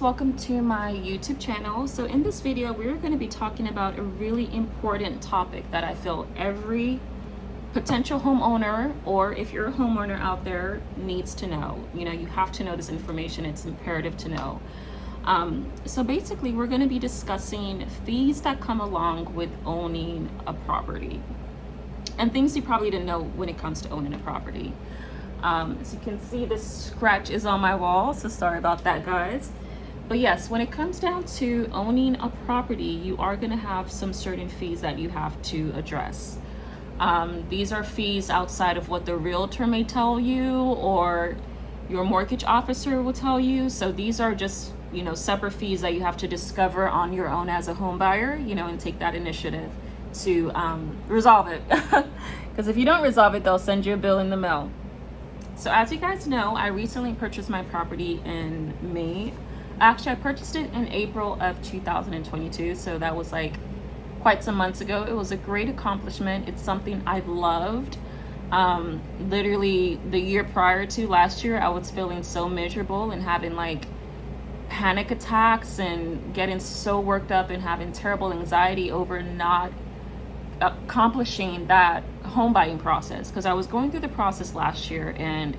welcome to my YouTube channel. So in this video, we're going to be talking about a really important topic that I feel every potential homeowner, or if you're a homeowner out there, needs to know. You know, you have to know this information. It's imperative to know. So basically, we're going to be discussing fees that come along with owning a property and things you probably didn't know when it comes to owning a property. As you can see, this scratch is on my wall, so sorry about that, guys. But yes, when it comes down to owning a property, you are going to have some certain fees that you have to address. These are fees outside of what the realtor may tell you or your mortgage officer will tell you. So these are just, you know, separate fees that you have to discover on your own as a home buyer, you know, and take that initiative to resolve it. Because if you don't resolve it, they'll send you a bill in the mail. So as you guys know, I recently purchased my property in May. Actually, I purchased it in April of 2022. So that was like quite some months ago. It was a great accomplishment. It's something I've loved. Literally the year prior to last year, I was feeling so miserable and having like panic attacks and getting so worked up and having terrible anxiety over not accomplishing that home buying process, because I was going through the process last year. And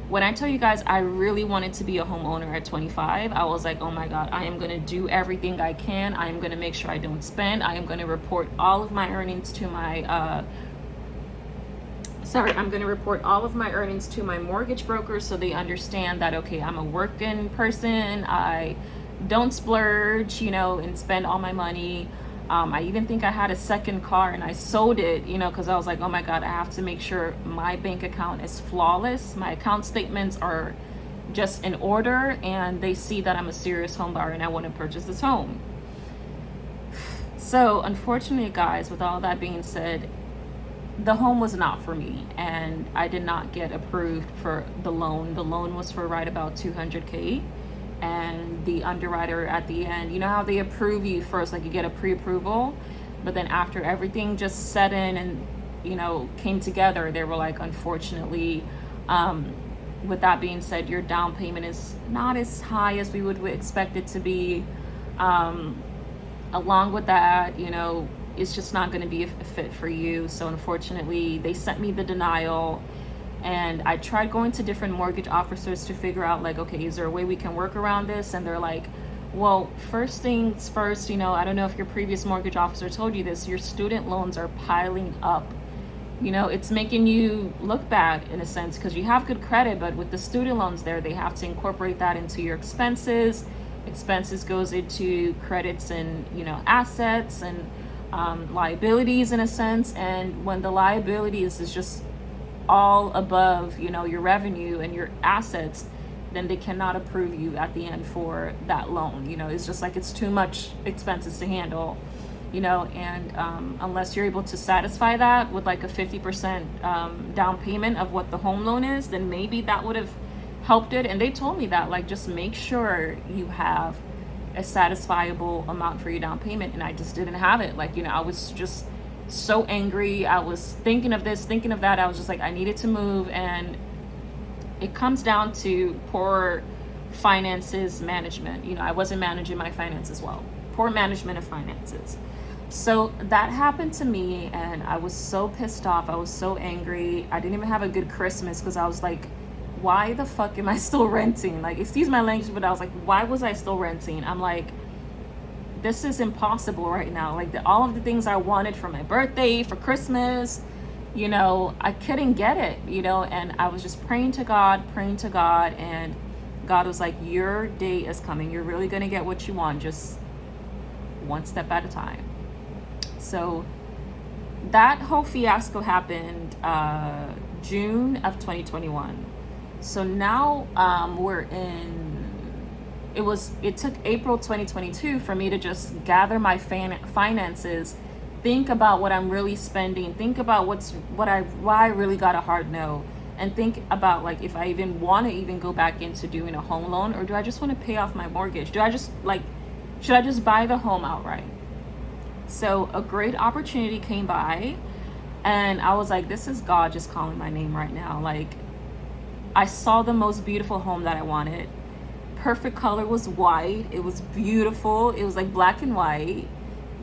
when I tell you guys I really wanted to be a homeowner at 25, I was like, oh my God, I am going to do everything I can. I am going to make sure I don't spend. I am going to report all of my earnings to my I'm going to report all of my earnings to my mortgage broker so they understand that, okay, I'm a working person. I don't splurge, you know, and spend all my money. I even think I had a second car and I sold it, you know, because I was like, oh my God, I have to make sure my bank account is flawless. My account statements are just in order and they see that I'm a serious home buyer and I want to purchase this home. So unfortunately, guys, with all that being said, the home was not for me and I did not get approved for the loan. The loan was for right about $200K. And the underwriter at the end, you know how they approve you first, like you get a pre-approval, but then after everything just set in and, you know, came together, they were like, unfortunately, with that being said, your down payment is not as high as we would expect it to be. Along with that, you know, it's just not going to be a fit for you. So unfortunately, they sent me the denial. And I tried going to different mortgage officers to figure out, like, okay, is there a way we can work around this? And they're like, well, first things first, you know, I don't know if your previous mortgage officer told you this, your student loans are piling up. You know, it's making you look bad in a sense because you have good credit, but with the student loans there, they have to incorporate that into your expenses. Expenses goes into credits and, you know, assets and liabilities in a sense. And when the liabilities is just all above, you know, your revenue and your assets, then they cannot approve you at the end for that loan. You know, it's just like it's too much expenses to handle, you know, and unless you're able to satisfy that with like a 50% down payment of what the home loan is, then maybe that would have helped it. And they told me that, like, just make sure you have a satisfiable amount for your down payment. And I just didn't have it. Like, you know, I was just so angry. I was thinking of this, thinking of that. I was just like, I needed to move. And it comes down to poor finances management. You know, I wasn't managing my finances well. Poor management of finances. So that happened to me and I was so pissed off. I was so angry. I didn't even have a good Christmas because I was like, why the fuck am I still renting? Like, excuse my language, but I was like, why was I still renting? I'm like, this is impossible right now. Like all of the things I wanted for my birthday, for Christmas, you know, I couldn't get it, you know, and I was just praying to God, and God was like, your day is coming. You're really going to get what you want, just one step at a time. So that whole fiasco happened June of 2021. So now it took April 2022 for me to just gather my finances, think about what I'm really spending, think about why I really got a hard no, and think about like if I even want to even go back into doing a home loan, or do I just want to pay off my mortgage? Should I just buy the home outright? So a great opportunity came by and I was like, this is God just calling my name right now. Like, I saw the most beautiful home that I wanted. perfect color was white. It was beautiful. It was like black and white.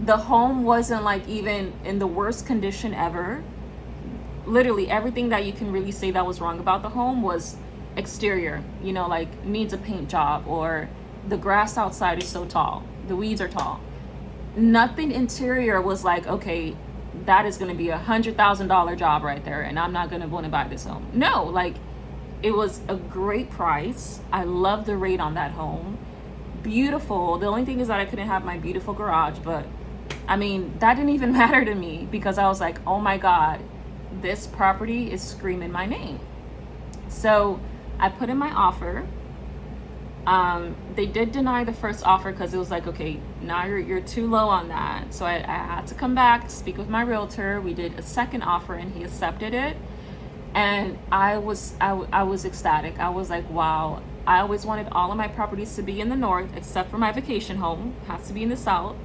The home wasn't like even in the worst condition ever. Literally everything that you can really say that was wrong about the home was exterior, like needs a paint job, or the grass outside is so tall, the weeds are tall. Nothing interior was like, okay, that is going to be $100,000 job right there, and I'm not going to want to buy this home. No, like it was a great price. I love the rate on that home. Beautiful. The only thing is that I couldn't have my beautiful garage, but I mean, that didn't even matter to me because I was like, oh my God, this property is screaming my name. So I put in my offer. They did deny the first offer because it was like, okay, now you're too low on that. So I had to come back, speak with my realtor. We did a second offer and he accepted it. And I was ecstatic. I was like, wow, I always wanted all of my properties to be in the north, except for my vacation home, has to be in the south.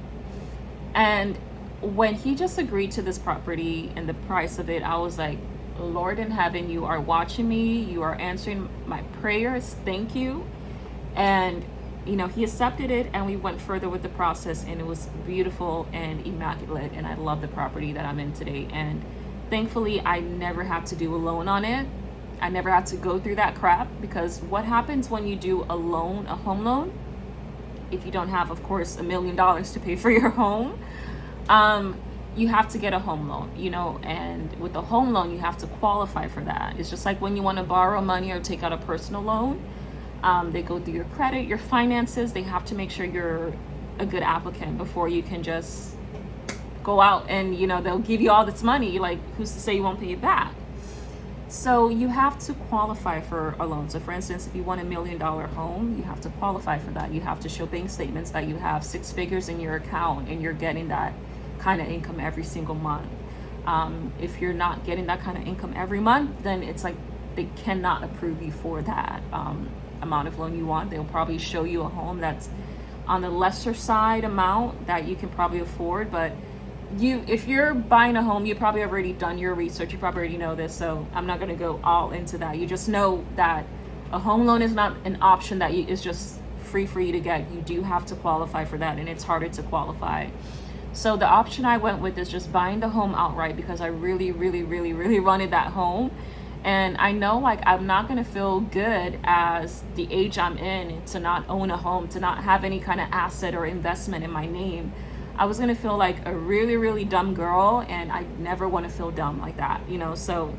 And when he just agreed to this property and the price of it, I was like, Lord in heaven, you are watching me. You are answering my prayers. Thank you. And, he accepted it and we went further with the process, and it was beautiful and immaculate. And I love the property that I'm in today. And thankfully, I never had to do a loan on it. I never had to go through that crap, because what happens when you do a loan, a home loan, if you don't have, of course, $1 million to pay for your home, you have to get a home loan, and with a home loan, you have to qualify for that. It's just like when you want to borrow money or take out a personal loan, they go through your credit, your finances. They have to make sure you're a good applicant before you can just go out and, they'll give you all this money. Like, who's to say you won't pay it back? So you have to qualify for a loan. So for instance, if you want $1 million home, you have to qualify for that. You have to show bank statements that you have 6 figures in your account and you're getting that kind of income every single month. If you're not getting that kind of income every month, then it's like they cannot approve you for that amount of loan you want. They'll probably show you a home that's on the lesser side amount that you can probably afford, but if you're buying a home, you probably already done your research. You probably already know this, so I'm not going to go all into that. You just know that a home loan is not an option that is just free for you to get. You do have to qualify for that, and it's harder to qualify. So the option I went with is just buying the home outright, because I really, really, really, really wanted that home. And I know, like, I'm not going to feel good as the age I'm in to not own a home, to not have any kind of asset or investment in my name. I was going to feel like a really, really dumb girl, and I never want to feel dumb like that, So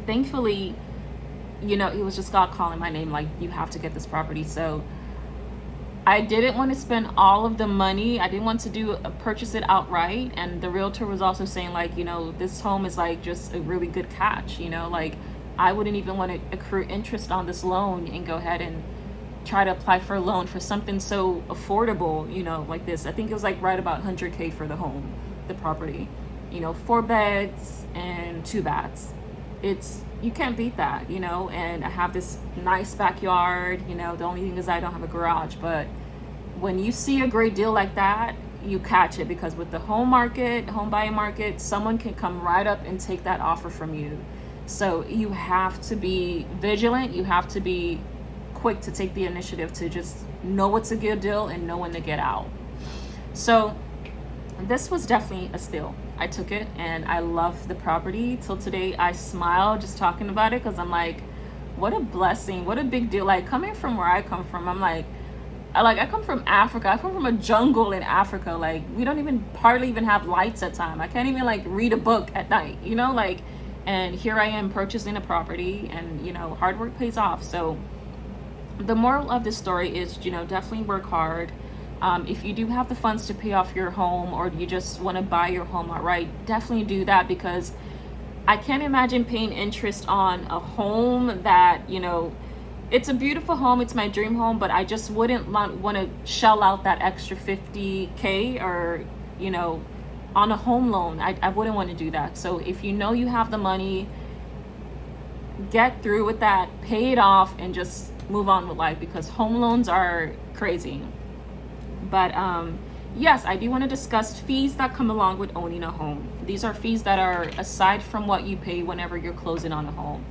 thankfully, it was just God calling my name, like, you have to get this property. So I didn't want to spend all of the money. I didn't want to purchase it outright. And the realtor was also saying, like, this home is like just a really good catch, like I wouldn't even want to accrue interest on this loan and go ahead and try to apply for a loan for something so affordable, like this. I think it was like right about $100K for the home, the property, 4 beds and 2 baths. You can't beat that, and I have this nice backyard, the only thing is I don't have a garage. But when you see a great deal like that, you catch it, because with the home buying market, someone can come right up and take that offer from you. So you have to be vigilant. You have to be quick to take the initiative to just know what's a good deal and know when to get out. So this was definitely a steal. I took it and I love the property. Till today, I smile just talking about it, because I'm like, what a blessing, what a big deal. Like, coming from where I come from, I'm like, I come from Africa. I come from a jungle in Africa. Like, we don't hardly even have lights at time. I can't even like read a book at night, and here I am purchasing a property, and hard work pays off. So the moral of this story is, definitely work hard. If you do have the funds to pay off your home, or you just want to buy your home outright, definitely do that, because I can't imagine paying interest on a home that, it's a beautiful home. It's my dream home, but I just wouldn't want to shell out that extra $50K or, on a home loan. I wouldn't want to do that. So if you have the money, get through with that, pay it off, and just move on with life, because home loans are crazy. But yes, I do want to discuss fees that come along with owning a home. These are fees that are aside from what you pay whenever you're closing on a home.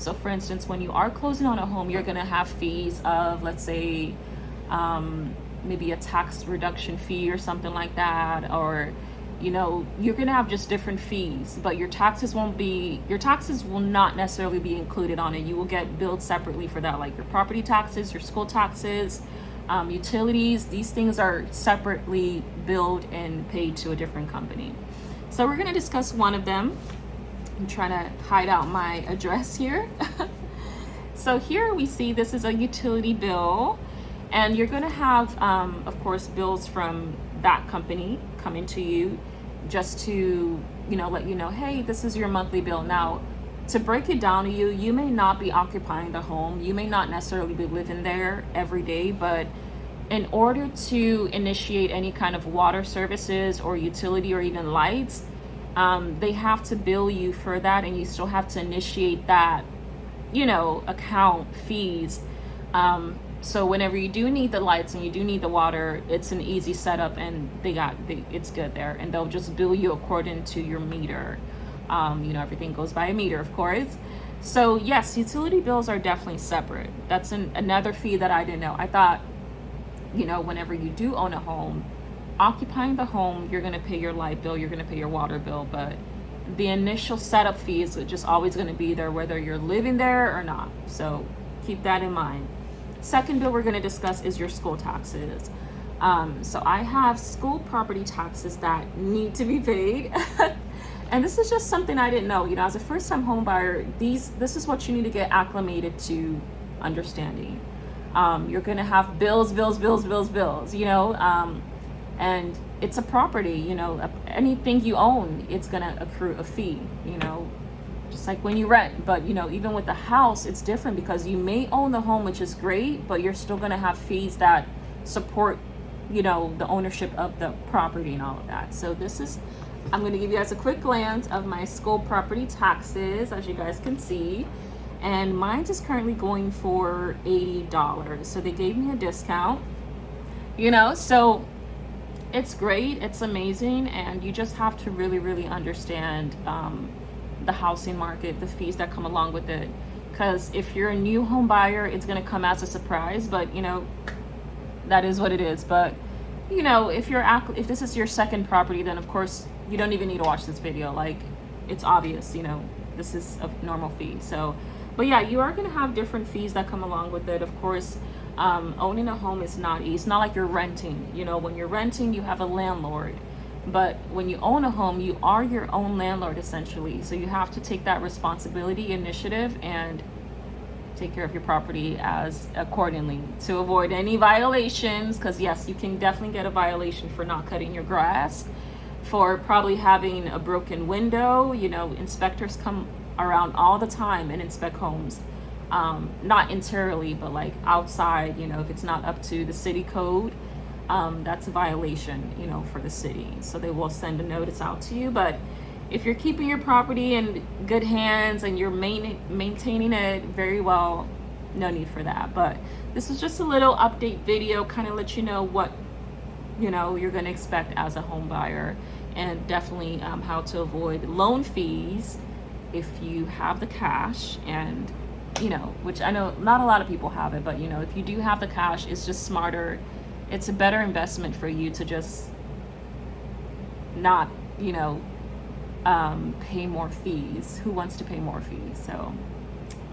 So for instance, when you are closing on a home, you're going to have fees of, let's say, maybe a tax reduction fee or something like that, or you're going to have just different fees, but your taxes will not necessarily be included on it. You will get billed separately for that, like your property taxes, your school taxes, utilities. These things are separately billed and paid to a different company. So we're going to discuss one of them. I'm trying to hide out my address here. So here we see this is a utility bill, and you're going to have, of course, bills from that company coming to you just to, let you know, hey, this is your monthly bill. Now, to break it down to you, you may not be occupying the home. You may not necessarily be living there every day, but in order to initiate any kind of water services or utility or even lights, they have to bill you for that, and you still have to initiate that, account fees. So whenever you do need the lights and you do need the water, it's an easy setup, and it's good there, and they'll just bill you according to your meter. Everything goes by a meter, of course. So yes, utility bills are definitely separate. That's another fee that I didn't know. I thought, whenever you do own a home, occupying the home, you're going to pay your light bill, you're going to pay your water bill, but the initial setup fee is just always going to be there whether you're living there or not. So keep that in mind. Second bill we're going to discuss is your school taxes. So I have school property taxes that need to be paid. And this is just something I didn't know. As a first-time home buyer, this is what you need to get acclimated to understanding. You're going to have bills, and it's a property, anything you own, it's going to accrue a fee, just like when you rent. But even with the house, it's different, because you may own the home, which is great, but you're still going to have fees that support the ownership of the property and all of that. So I'm going to give you guys a quick glance of my school property taxes, as you guys can see, and mine is currently going for $80. So they gave me a discount, so it's great, it's amazing, and you just have to really, really understand the housing market, the fees that come along with it. Because if you're a new home buyer, it's going to come as a surprise, but that is what it is. But if this is your second property, then of course you don't even need to watch this video. Like, it's obvious, this is a normal fee. So, but yeah, you are going to have different fees that come along with it. Of course, owning a home is not easy. It's not like you're renting. When you're renting, you have a landlord. But when you own a home, you are your own landlord, essentially. So you have to take that responsibility, initiative, and take care of your property as accordingly to avoid any violations. Because yes, you can definitely get a violation for not cutting your grass, for probably having a broken window. Inspectors come around all the time and inspect homes. Not interiorly, but like outside, if it's not up to the city code, that's a violation, for the city. So they will send a notice out to you. But if you're keeping your property in good hands and you're maintaining it very well, no need for that. But this is just a little update video, kind of let you know what, you're going to expect as a home buyer, and definitely how to avoid loan fees if you have the cash, and which I know not a lot of people have it, but if you do have the cash, it's just smarter. It's a better investment for you to just not, pay more fees. Who wants to pay more fees? So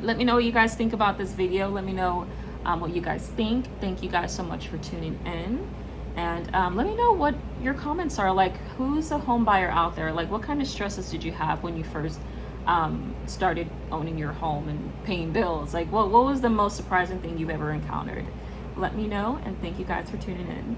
let me know what you guys think about this video. Let me know what you guys think. Thank you guys so much for tuning in. And let me know what your comments are. Like, who's a home buyer out there? Like, what kind of stresses did you have when you first started owning your home and paying bills? Like, what was the most surprising thing you've ever encountered? Let me know, and thank you guys for tuning in.